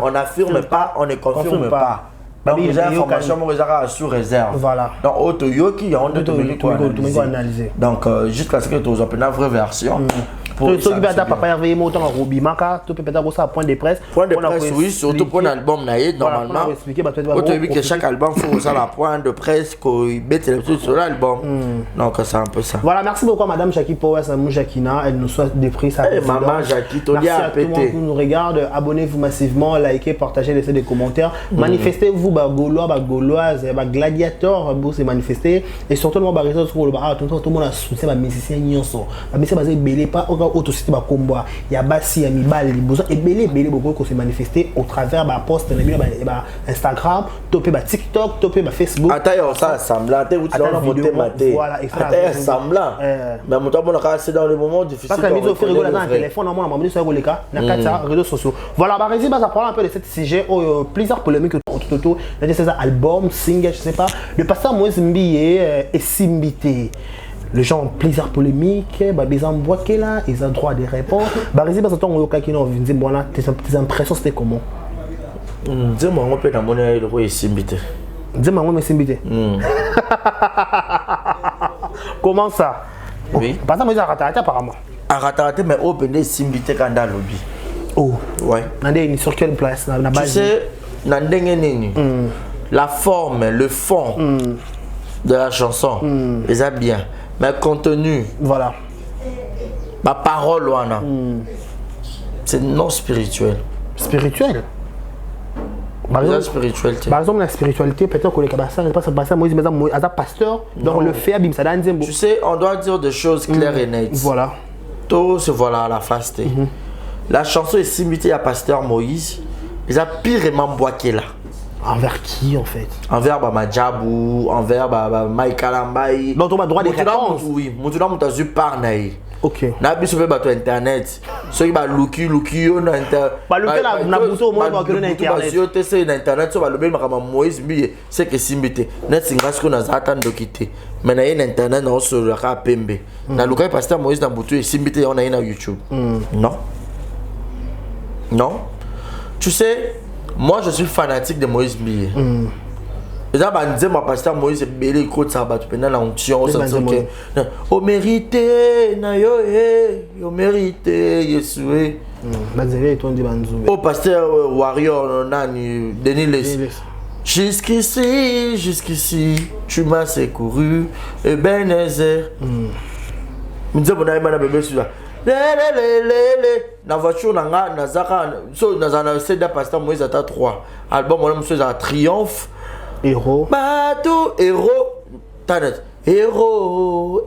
Speaker 2: on n'affirme pas on ne confirme pas donc les informations sous réserve
Speaker 1: voilà
Speaker 2: donc Otoyo qui on doit analyser donc jusqu'à ce que tu aies une vraie version
Speaker 1: pour ceux qui peuvent Papa Hervé montant en Robimaka tu peux peut-être ça point de presse
Speaker 2: oui surtout pour l'album naïd normalement Otoyo que chaque album faut ça la point de presse qu'on mette sur l'album donc c'est un peu ça.
Speaker 1: Voilà, merci beaucoup à Madame Jackie Powers Moujakina, elle nous souhaite des prix.
Speaker 2: Maman Jackie,
Speaker 1: merci à tout le monde qui nous regarde, abonnez-vous massivement, likez, partagez, laissez des commentaires, manifestez-vous, Gauloises, gladiateurs, vous se manifester et surtout le monde tout le monde a soutien, musicien, musicien basé belé pas au cas auto site ba combo ya basi ya mibali besoin ebele beaucoup ko se manifester au travers ba post na ba Instagram, topé ba TikTok, topé ba Facebook.
Speaker 2: Attends, ça semblant, tu vas monter maté. Voilà, attends, semblant. Mais mon temps bon c'est dans les moments difficiles.
Speaker 1: Parce que la mise au fait rigoler dans le téléphone, normalement on m'a dit sur les cas, na kata réseaux sociaux. Voilà, bah rési ça parler un peu de ce sujet plusieurs polémiques autour de ces albums, singles, je sais pas. Le pasteur Moïse Mbiye et Simbité. Les gens ont plusieurs polémiques, ils ont bloqué là, ils ont droit à des réponses. Bah rési ça ton yoka qui nous dit bon là tes impressions c'était comment?
Speaker 2: Dis-moi on peut dans mon le Simbité.
Speaker 1: Dis-moi on Simbité. Comment ça?
Speaker 2: Oui.
Speaker 1: Parce que moi j'ai raté apparemment.
Speaker 2: Raté mais au ben Simbité quand dans lobby.
Speaker 1: Oh.
Speaker 2: Ouais.
Speaker 1: Nandé sur quelle place na base?
Speaker 2: Tu sais la forme, le fond de la chanson, c'est bien. Mais le contenu,
Speaker 1: voilà.
Speaker 2: Ma parole, c'est non spirituel.
Speaker 1: Spirituel?
Speaker 2: Par
Speaker 1: exemple, la spiritualité, peut-être que les cabasses ne passent pas ça. Moi, je suis un pasteur, donc le fait, ça donne.
Speaker 2: Tu sais, on doit dire des choses claires et nettes.
Speaker 1: Voilà.
Speaker 2: Tout se voilà à la faste. La chanson est simitée à pasteur Moïse. Ils ont pirement boité là.
Speaker 1: Envers qui en fait?
Speaker 2: Envers Madjabou, envers Mike Kalambaï.
Speaker 1: Donc on a droit de réponse.
Speaker 2: Oui, mon tour on t'a vu par naï.
Speaker 1: OK.
Speaker 2: Na biso ba to internet. So ba luki yo na internet.
Speaker 1: Ba luki na buso mo ba kilo na internet.
Speaker 2: Yo te se na internet so ba lobel makama Moïse Mbiye c'est que simbité. Net singas ko na zata ndokité. Mais na internet na so la ka pembe. Na luka pasteur Moïse na butu simbité on a na YouTube. Non. Non. Tu sais, moi je suis fanatique de Moïse Mbiye. Et là, ma pasteur Moïse Mbiye écoute ça, pendant l'onction, au mérité, au mérité, Yesoué. Au pasteur Warrior, Denis Les. Jusqu'ici, tu m'as secouru, et Benezer. Je me dis, mon ami, bébé, celui-là. La voiture nazaka so nazana c'est da pasteur Moïse ata 3 album on monsieur à triomphe
Speaker 1: héros
Speaker 2: bateau héros tanet héros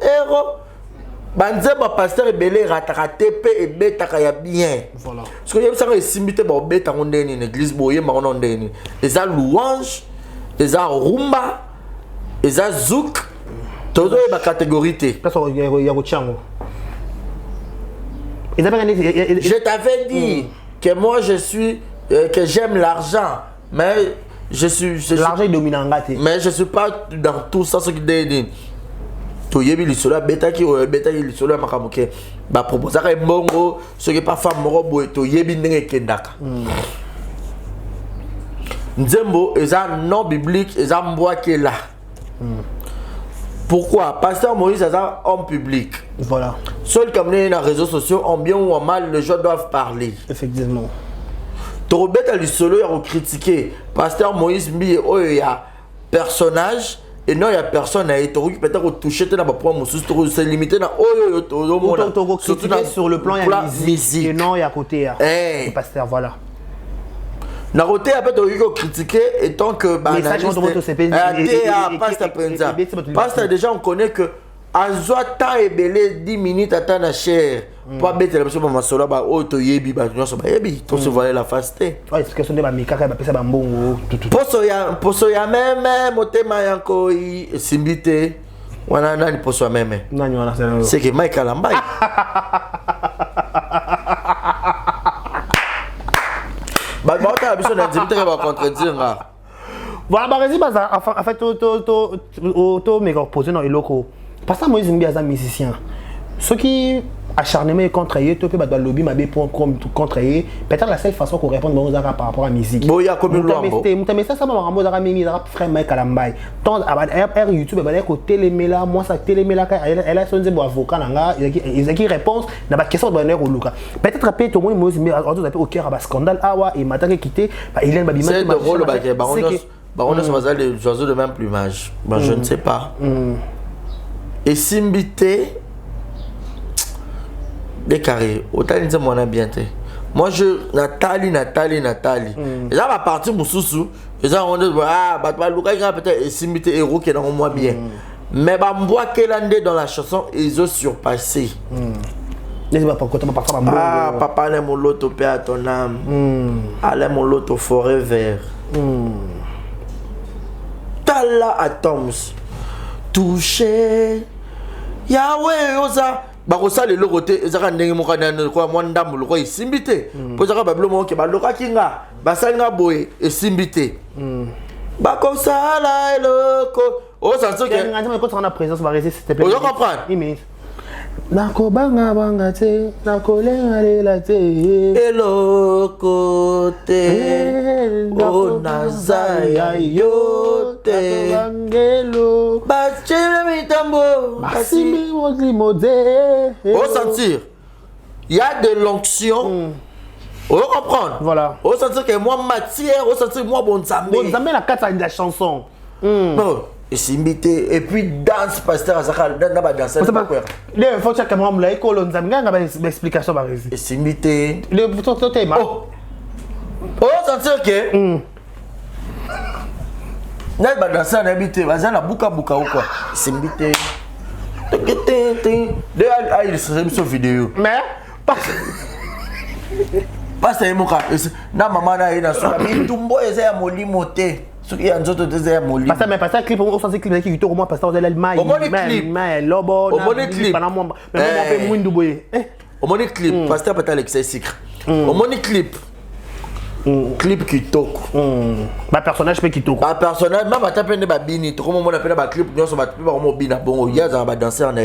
Speaker 2: banze ba pasteur belé rataka TP et betaka ya bien
Speaker 1: voilà
Speaker 2: parce que yem ça esimité ba beta ngondeni une église boye ma ngondeni les a louange les a rumba les a zouk todo ba catégorie T
Speaker 1: parce que ya ko
Speaker 2: je t'avais dit que moi je suis que j'aime l'argent mais
Speaker 1: l'argent est dominant
Speaker 2: mais je suis pas dans tout ça ce qui dit to yebi li solo beta ki li solo makamuke ba proposer ka mbongo ce qui pas femme moko boy to yebi ndenge kendaka nzembo eza non biblique eza mbwa ke là. Pourquoi? Pasteur Moïse est un homme public.
Speaker 1: Voilà.
Speaker 2: Seuls comme les réseaux sociaux, en bien ou en mal, les gens doivent parler.
Speaker 1: Effectivement.
Speaker 2: Torobet a solo, il a critiqué. Pasteur Moïse Mbiye, il y a personnage, et non, il y a personne. Il y a peut-être touché dans le point, c'est limité dans
Speaker 1: sur le plan musique. Et non, il y a côté. Le pasteur, voilà.
Speaker 2: Naroté a peut-être critiqué et tant que parce déjà on connaît que Azota et belé 10 minutes à ta chair pour bête la personne ma solo ba auto yebi ba nyonso ba yebi to se voler la faste
Speaker 1: ouais explication de ba mikaka ba pesa ba mbongo
Speaker 2: poso ya meme motema yanko simbité wana nani poso ya meme
Speaker 1: nani wana
Speaker 2: c'est que Mike Kalambaï
Speaker 1: voilà, en fait, mais posé dans les locaux. Parce que moi, je suis un musicien. Ceux qui acharnement contre eux, tu peux battre le lobby, mais contre eux, peut-être la seule façon qu'on répond par rapport à la musique.
Speaker 2: Bon, il y a combien de lois?
Speaker 1: Mais ça, frère Mike Kalambaï. Tant à YouTube, il y a côté là, moi, ça téléméla, elle a son avocat, il y a qui réponse, il y a question de bonheur au Luka. Peut-être après, tout le monde me dit, ok, il y a un scandale, il m'a quitté, il a un babiment.
Speaker 2: C'est le rôle, on a des oiseaux de même plumage. Je ne sais pas. Et Simbité, des carrés, autant dire mon bien. Moi, Nathalie. Et ça va partir mon sous-sous. Et ça, on dit, peut-être Simbité héros qui est dans moi bien. Mais bah, moi, dans la chanson, ils ont surpassé. Ah, papa allait mon loto, paix à ton âme. Allait mon loto, forêt vert. Tala atoms. Touché. Yahweh, oza. Barosa le loroté, ezaka ndenge mo kana ko mwanda mu loko isimbite. Pozaka bablo mo ke baloka kinga, basanga boye isimbite. Bakosala eloko. O sanso ke
Speaker 1: ngati mo ko tsana présence ba résister s'il te plaît.
Speaker 2: O comprendre.
Speaker 1: Imi. Nako banga banga te, nako lenga lela te.
Speaker 2: Eloko te. O nazaya yote.
Speaker 1: Bangelo.
Speaker 2: Bachele mitambo.
Speaker 1: Basimi modé.
Speaker 2: Au sentir, il y a de l'onction. On comprendre.
Speaker 1: Voilà.
Speaker 2: Au sentir que moi matière, au sentir moi bon zambe.
Speaker 1: Bon, zambe la carte de la chanson.
Speaker 2: Non. Et s'imiter et puis danse pasteur Azaka dans ba danser.
Speaker 1: Le faut que caméra me la école on zambe nga ba explication ba rési.
Speaker 2: Et s'imiter.
Speaker 1: Le bouton toté ma.
Speaker 2: Oh. Au sentir que n'a ba danser na habité, bazana na buka buka ou quoi. S'imiter. De il se sur vidéo.
Speaker 1: Mais
Speaker 2: parce que moka na mama na ina so bitumbo eza ya molimo te. Soki ya nzoto te eza ya molimo.
Speaker 1: Parce que clip on sent clip qui au moins parce que on est mal. Mais lobo na
Speaker 2: clip.
Speaker 1: Pendant moi mais moi fait mwindu boye.
Speaker 2: Au moni clip parce que peut-être l'excès sucre. Au moni clip. Clip qui toque.
Speaker 1: Ba personnage peut qui toque.
Speaker 2: Ba personnage même ata pende ba bini to comme on appelle ba clip nyonso ba ba mo bina bon ya za ba danser na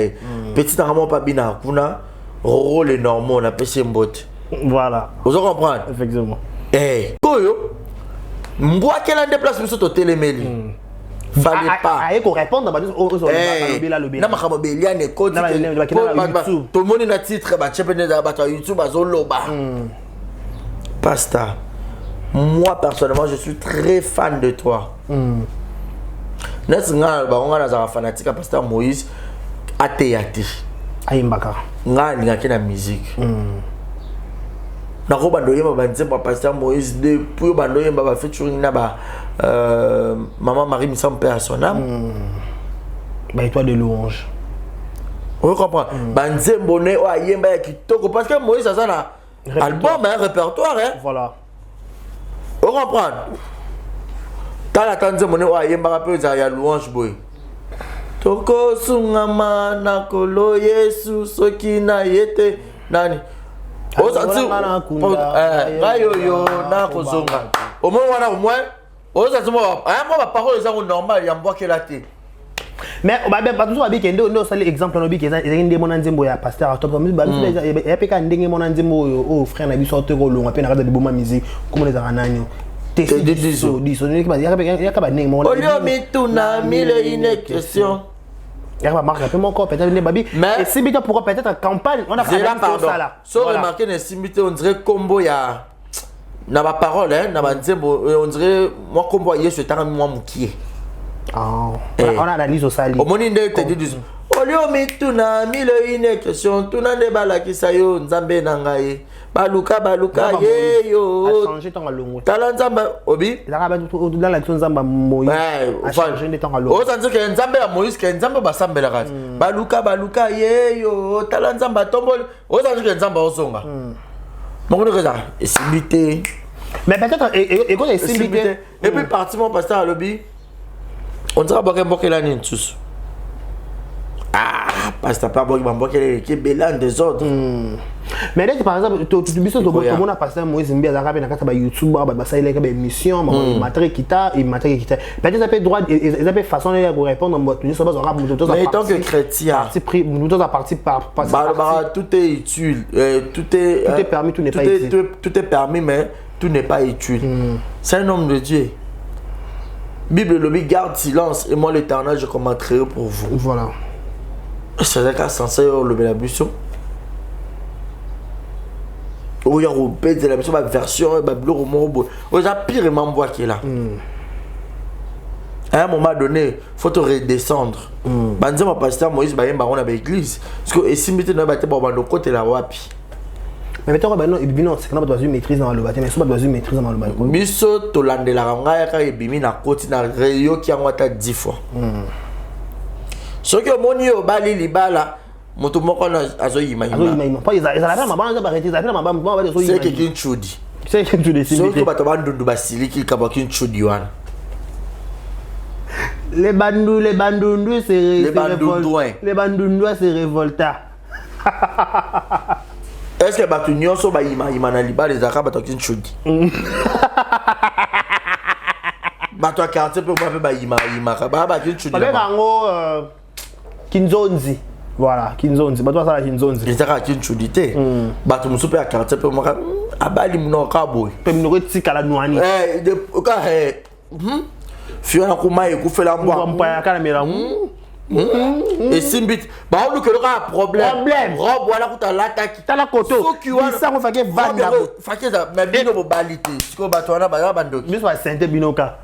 Speaker 2: petit vraiment pas bina kuna rôle énorme on appelle c'est mbote.
Speaker 1: Voilà.
Speaker 2: Vous comprenez?
Speaker 1: Effectivement.
Speaker 2: Eh, koyo mboa quel déplace sur to télémeli. Fallait pas.
Speaker 1: Aye ko répondre ba lobby.
Speaker 2: Na makamo beliane ko tout le monde na titre ba chepene da ba YouTube azoloba. Pasta. Moi personnellement je suis très fan de toi. N'est-ce ba on a za fanatique pasteur Moïse ateati.
Speaker 1: Ayimbaka.
Speaker 2: Nga ngaki na musique. Nako bando yemba banzemba pasteur Moïse depuis bando yemba ba featuring na ba maman Marie Misampe à son âme.
Speaker 1: Bah étoile de louange.
Speaker 2: On comprend. Banzembo ne o yemba ya kitoko parce que Moïse ça na album un répertoire hein.
Speaker 1: Voilà.
Speaker 2: On comprend. Tala tanzembo ne o yemba pe za ya louange boy. Toko sungama na kolo Yesu soki na yete nani. O santi yo na kozonga. Au moins wana au moins o santi mo ba parole za normal ya mboke la te.
Speaker 1: Mais ba toujours abi kende ndo sali exemple no bi ke ezenge mona nzembo ya pasteur à top comme ba ya peka ndenge mona nzembo o frère na biso to ko longa pe na kada de boma musique comme les aranani. Diso ne ba ya ka ba ndenge mona.
Speaker 2: Olio mituna mille une question.
Speaker 1: Il va marquer un peu mon corps, peut-être les babi.
Speaker 2: Mais
Speaker 1: c'est bien pour peut-être en campagne, on a fait
Speaker 2: ça là. Sans remarquer les similitudes, on dirait combo ya na ba parole hein, na ba nzembo on dirait moi combo yesu tanga moi mukie.
Speaker 1: Ah, on analyse au sali.
Speaker 2: Au moni ndé te dit olio mituna mille une question, tuna ne bala kisayo nzambe na ngai. Baluka ye yo.
Speaker 1: A changer ton longo.
Speaker 2: Tala nzamba obi.
Speaker 1: La ba dans la nzamba Moïse. A changer de temps longo.
Speaker 2: O sanzo ke nzambe ya Moïse ke nzambe basambela kati. Baluka ye yo. Tala nzamba tombol. O sanzo ke nzamba osonga. Mon que ça, simité.
Speaker 1: Mais peut-être et quand c'est simité.
Speaker 2: Et puis parti mon pasteur à lobby. On dirait que la nine tous. Ah, pasteur pas bon qui est bélan des autres.
Speaker 1: Mais là par exemple tu biso to monde a pasteur Moïse Mbia za na kata ba YouTube ba ça il a émission matériel kita peut-être ça peut droit ils avaient façon de répondre en tout ça va
Speaker 2: mais tant que chrétien
Speaker 1: nous à partir par
Speaker 2: tout est utile tout est
Speaker 1: permis tout n'est pas utile
Speaker 2: tout est permis mais tout n'est pas utile c'est un homme de Dieu. Bible lobby garde silence et moi l'Éternel je commenterai pour vous.
Speaker 1: Voilà.
Speaker 2: C'est un cas censé le la mission. Ou il y a de la mission ma version ba bleu romo. O ja pire m'envoie qui est là. À un moment donné, faut te redescendre. Banzema pasteur Moïse ba yemba on a l'église parce que si mette na ba te ba bando côté la wapi.
Speaker 1: Mais maintenant non c'est quand même une maîtrise dans le bâtiment mais c'est pas une maîtrise dans le bâtiment.
Speaker 2: Biso to landela nga ka ebimi na côté na reyo ki angwata 10 fois. Ce que moni o bali libala moto moko na azoyima
Speaker 1: azoyima pas ils allaient ma bande arrêter ils allaient ma bande ba azoyima
Speaker 2: c'est quelqu'un chudi
Speaker 1: c'est quelqu'un de
Speaker 2: surtout bato bandundu basiliki kabakin chudi wana
Speaker 1: les bandundu c'est
Speaker 2: les
Speaker 1: bandundu c'est révolta.
Speaker 2: Est-ce que bato nyonso ba ima na liba les arabes bato kin chudi bato a quartier pe ba ima ba kin chudi
Speaker 1: avec ngo kinzonzi voilà kinzonzi bato ça la kinzonzi
Speaker 2: les arabes kin chudi te bato musu pe a quartier pe maka abali muno ka boy
Speaker 1: pe muno tika la noani
Speaker 2: de ka fiona kuma e ku fela mbo
Speaker 1: mpa ya kana mera
Speaker 2: et simbit ba on que le problème robe wala kuta lataki
Speaker 1: tala koto ça on fait vanda
Speaker 2: fakye za mais bino bo balite siko bato wana ba bandoki
Speaker 1: biso ba sente binoka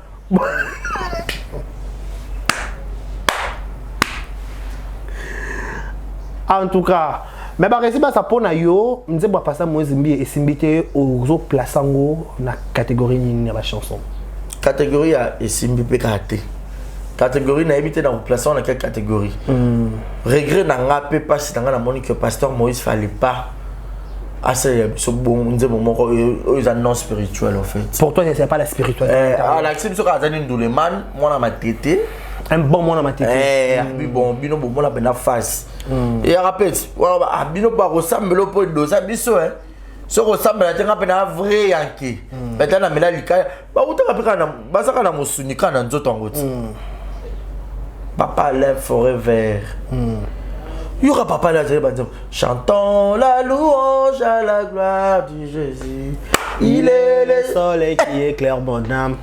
Speaker 1: en tout cas mais ba resi ba ça pona yo nzembo passa mozimbi et simbité aux plaçango na catégorie ni na chanson
Speaker 2: catégorie ya esimbi pe kate catégorie na éviter dans plaçant dans quelle catégorie regret na ngape pas si dans la monique que pasteur Moïse fallait pas assez ce bon nzembo moko ils annonce spirituel en fait
Speaker 1: pour toi c'est pas la spiritualité
Speaker 2: Alexis so ka zani nduleman moi na ma tété
Speaker 1: un bon mon na ma tété
Speaker 2: bon bino bon la bena face et rappelle bino pas ressemble le point de ça biso hein ce ressemble à tenga pena vrai yanki maintenant mela lika ba utaka pika na basaka na musunika na nzoto ngoti papa lève forêt vert il y aura papa là chantons la louange à la gloire du Jésus il est le
Speaker 1: soleil qui éclaire mon âme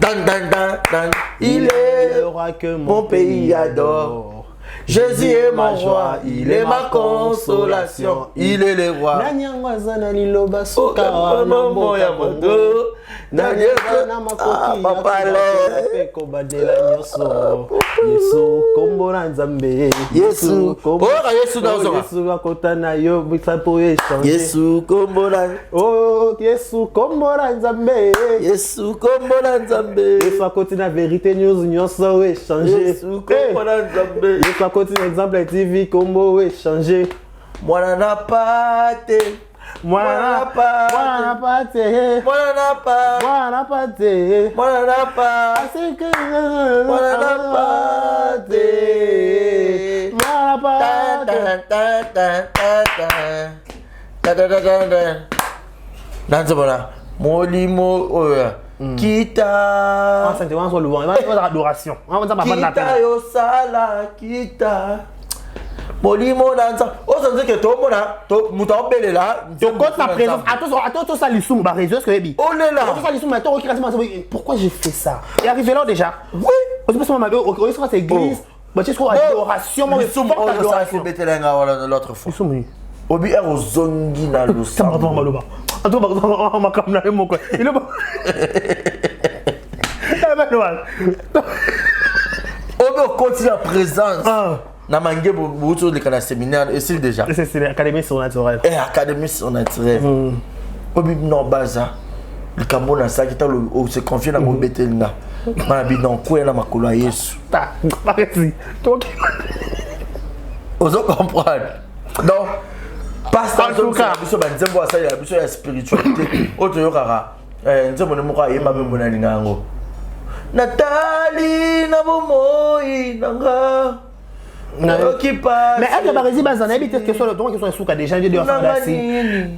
Speaker 2: il est
Speaker 1: le roi que
Speaker 2: mon pays adore Jésus est mon roi, il est ma consolation, il est le roi.
Speaker 1: Yesu kombo na nzambe
Speaker 2: Yesu kombo
Speaker 1: akota yo bisapo échanger
Speaker 2: Yesu kombo na
Speaker 1: Yesu kombo na nzambe
Speaker 2: Yesu kombo na nzambe
Speaker 1: Yesu akoti na vérité news nyonso échanger
Speaker 2: Yesu kombo na nzambe
Speaker 1: Yesu akoti na exemple TV kombo échanger
Speaker 2: mwana na pate
Speaker 1: mwana na pate
Speaker 2: nanzobona molimo oya kita
Speaker 1: c'est vraiment sur louange on va adoration on va
Speaker 2: kita yo sala kita molimo nanza osanze ke tomona to muta obelela
Speaker 1: de contre la présence attends ça l'issou ba réseau que ebi
Speaker 2: oh là là
Speaker 1: ça l'issou mais toi pourquoi j'ai fait ça et arrivé là déjà oui on se passe ma on se passe église bah tu sais quoi adoration moi
Speaker 2: l'issou on ça c'est betelenga wala l'autre fois obi er ozongi na lo
Speaker 1: ça va pas maloba attends on m'a comme là mon quoi il est bon
Speaker 2: on continue la présence na mangé beaucoup de kana séminaire et c'est déjà
Speaker 1: c'est l'académie surnaturelle
Speaker 2: et académie surnaturelle obi non baza le Cameroun ça qui t'a se confier dans mon betelinga mana bi non ko na makolo Yesu
Speaker 1: ta merci toi
Speaker 2: ozo comprendre donc pasteur tout cas biso ba nzembo asa ya biso ya spiritualité oto yokara nzembo ne moko ayemba be bona lingango Nathalie na bomoi nanga
Speaker 1: mais elle va résister dans un peut-être que soit le temps qui sont sous des gens de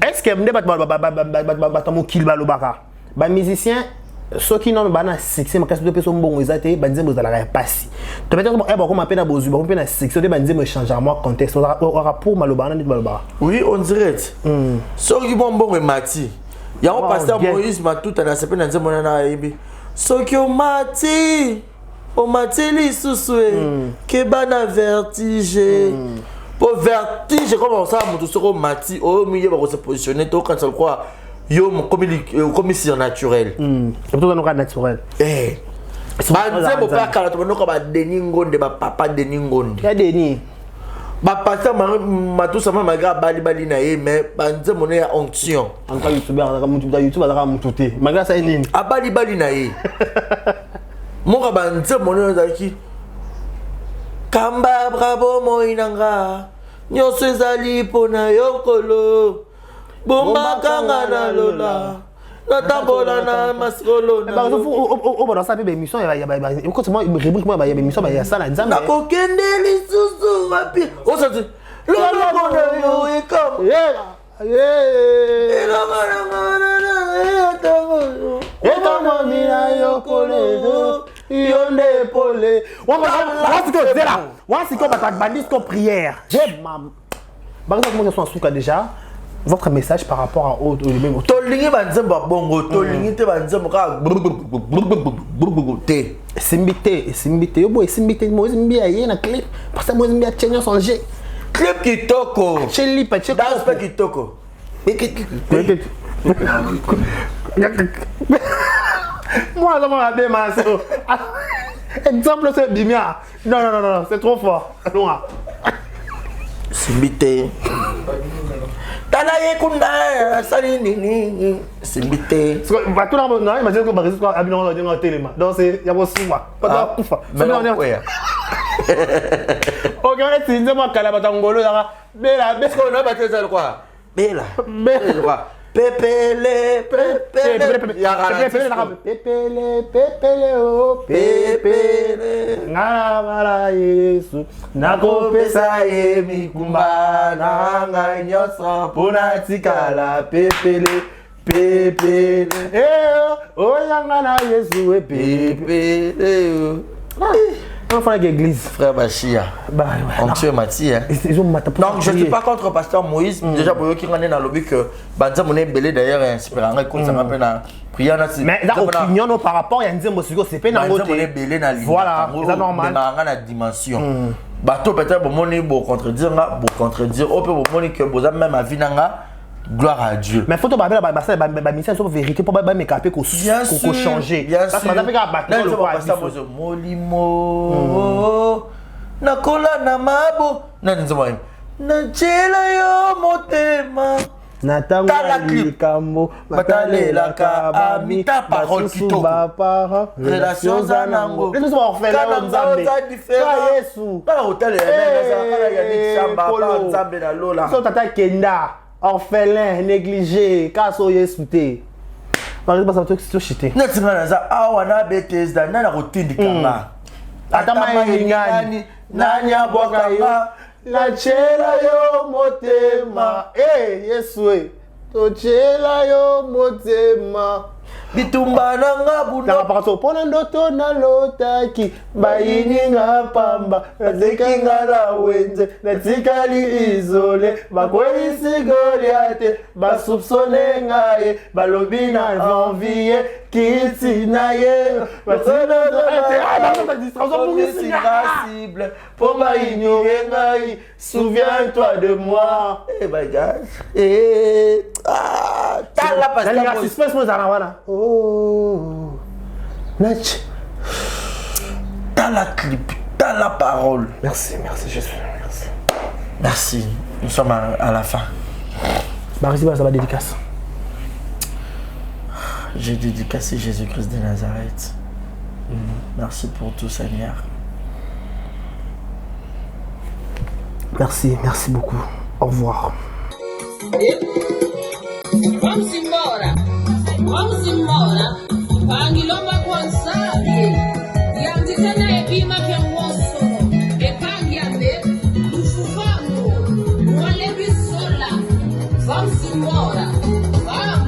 Speaker 1: est-ce que me bat mokil balobaka ba musicien ceux qui n'ont pas na succès ma casse de personne bon ezate ba nzembo za la passi to peut-être bon eba ko mapena bozu ba ko pena succès de ba nzembo changer moi contexte au rapport malobana dit balobaka
Speaker 2: oui on dirait ceux qui bon mati ya on pasteur Moïse ma tout na sepena nzembo na yebi ceux qui o mateli susue ke bana vertige pour vertige comment ça mutu soko mati o miye ba ko se positionner to quand ça croit yo comme surnaturel
Speaker 1: tout dans naturel
Speaker 2: ba nzembo pa kala to noko ba deningonde ba papa deningonde
Speaker 1: ya deni
Speaker 2: ba pasteur matusa mama ga bali na ye mais ba nzembo ne ya onction
Speaker 1: en tant que YouTube azaka mutu te maga ça nini
Speaker 2: bali na ye Moka banze mono zaki Kamba bravo moinanga nyonso ezali mpona yokolo bombakanga na lola natambola na masikolo
Speaker 1: obanasa mpe bémission rébrique ya sala nzambe
Speaker 2: nakokende lisusu wapi osati loloko na yo ekama etamamina yokolo yonde pole
Speaker 1: wasiko bandisco prière déjà votre message par rapport à autre
Speaker 2: tolingi banzembo bongo tolingi te banzembo ka te
Speaker 1: simbite yobo simbite mozimbi aye na clip parce que mozimbi a tchenyo songe
Speaker 2: clip kitoko
Speaker 1: cheli pa cheko
Speaker 2: dans pas kitoko
Speaker 1: moi ça m'a démassé exemple c'est bimia non c'est trop fort loin
Speaker 2: simbite tala yekunda sali nini simbite
Speaker 1: bato na imagine que barezo kwa abino na dinga telema donc c'est ya bosuwa pas kufa OK on est tinze mo kala batangolo ya bela
Speaker 2: besko na bateza quoi bela quoi pepele
Speaker 1: oh pepele ngala Yesu nakopesa ye mikumba na ngai nyonso mpona tikala pepele oh yanga na Yesu pepele on va faire l'église.
Speaker 2: Frère Bachia. On tue Mathieu. Donc je ne suis pas contre pasteur Moïse. Déjà pour eux qui rendent dans le but que Banza Moné Belé d'ailleurs inspirant écoute ça m'appelle na prière na.
Speaker 1: Mais la opinion par rapport à Nzembo Sigo c'est pas dans
Speaker 2: Banza Moné Belé na ligne.
Speaker 1: Voilà, c'est normal.
Speaker 2: Dans la dimension. Bateau peut-être pour moni pour contredire au peu pour moni que vous avez même à vinanga. Gloire à Dieu.
Speaker 1: Mais faut te parler de mission sur vérité pour pas me caper qu'on changer.
Speaker 2: Parce que madame a battu le molimo. Na kola na mabo. Na nzoma. Na chela yo motema.
Speaker 1: Na tango likambo
Speaker 2: batalela ka amita parole kitoko. Relations zanango.
Speaker 1: Les gens orphelins nzambe. Pas Yesu.
Speaker 2: Pas hôtel ya ni chamba pas nzambe na lola.
Speaker 1: So tata kenda. Orphelin, négligé, kaso yesute. Par exemple, ça va te chuter.
Speaker 2: Natimanaza, awana Bethesda, nana rotindi kanga.
Speaker 1: Atama ingani, nanya bokanga, la chela yo motema. Yesue, to chela yo motema.
Speaker 2: Bitumba nanga bunda.
Speaker 1: Na paraso pona ndoto na lotaki, bayini nga pamba, nazeki nga la wenze, natikali izole, bakwelisi Goliate, basupsone ngaye, balobi na envie, kiti na ye, pour m'ignorer ngaye, souviens-toi de moi.
Speaker 2: Eh bagage. T'as la pasteur.
Speaker 1: Suspense mo zanawana. Oh. Natch.
Speaker 2: T'as la clip, t'as la parole.
Speaker 1: Merci Jésus. Merci.
Speaker 2: Merci. Nous sommes à la fin.
Speaker 1: Merci pour sa dédicace.
Speaker 2: J'ai dédicacé Jésus-Christ de Nazareth. Merci pour tout, Seigneur.
Speaker 1: Merci beaucoup. Au revoir.
Speaker 7: Vamos embora. Pangilomba kwanzali. Yandikana epima kyangoso. Epangyambe. Ufufango. Wale bisola. Vamos embora. Vamos.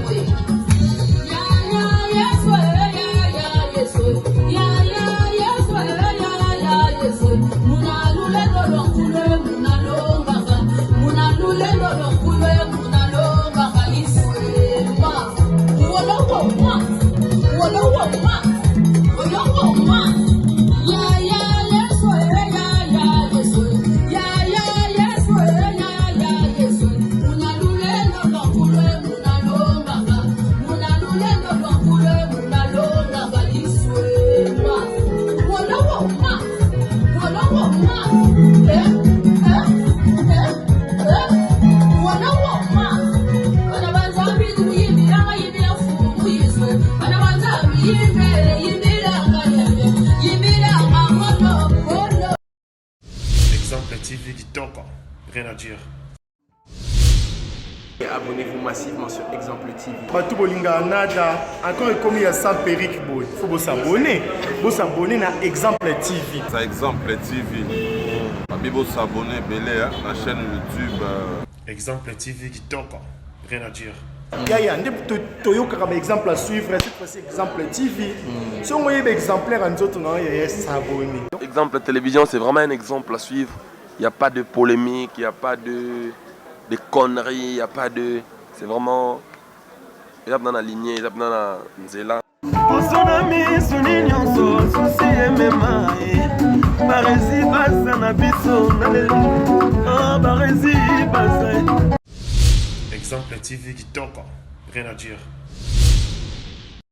Speaker 7: What?
Speaker 5: rien à dire.
Speaker 8: Et abonnez-vous massivement sur Exemple TV.
Speaker 4: Batou Bolinga Nada, encore comme il y a 100 périques, il faut vous s'abonner. Vous s'abonner à Exemple TV.
Speaker 9: C'est Exemple TV. Vous s'abonner à la chaîne YouTube.
Speaker 5: Exemple TV qui toque, rien à dire.
Speaker 4: Il y a un exemple à suivre, cette fois-ci Exemple TV. Si on voit un exemplaire en autres, il y a s'abonner.
Speaker 10: Exemple télévision, c'est vraiment un exemple à suivre. Il n'y a pas de polémique, il n'y a pas de conneries, il n'y a pas de... C'est vraiment... Il y a dans la lignée, il y a dans la nzela.
Speaker 5: Exemple TV qui toque, rien à dire.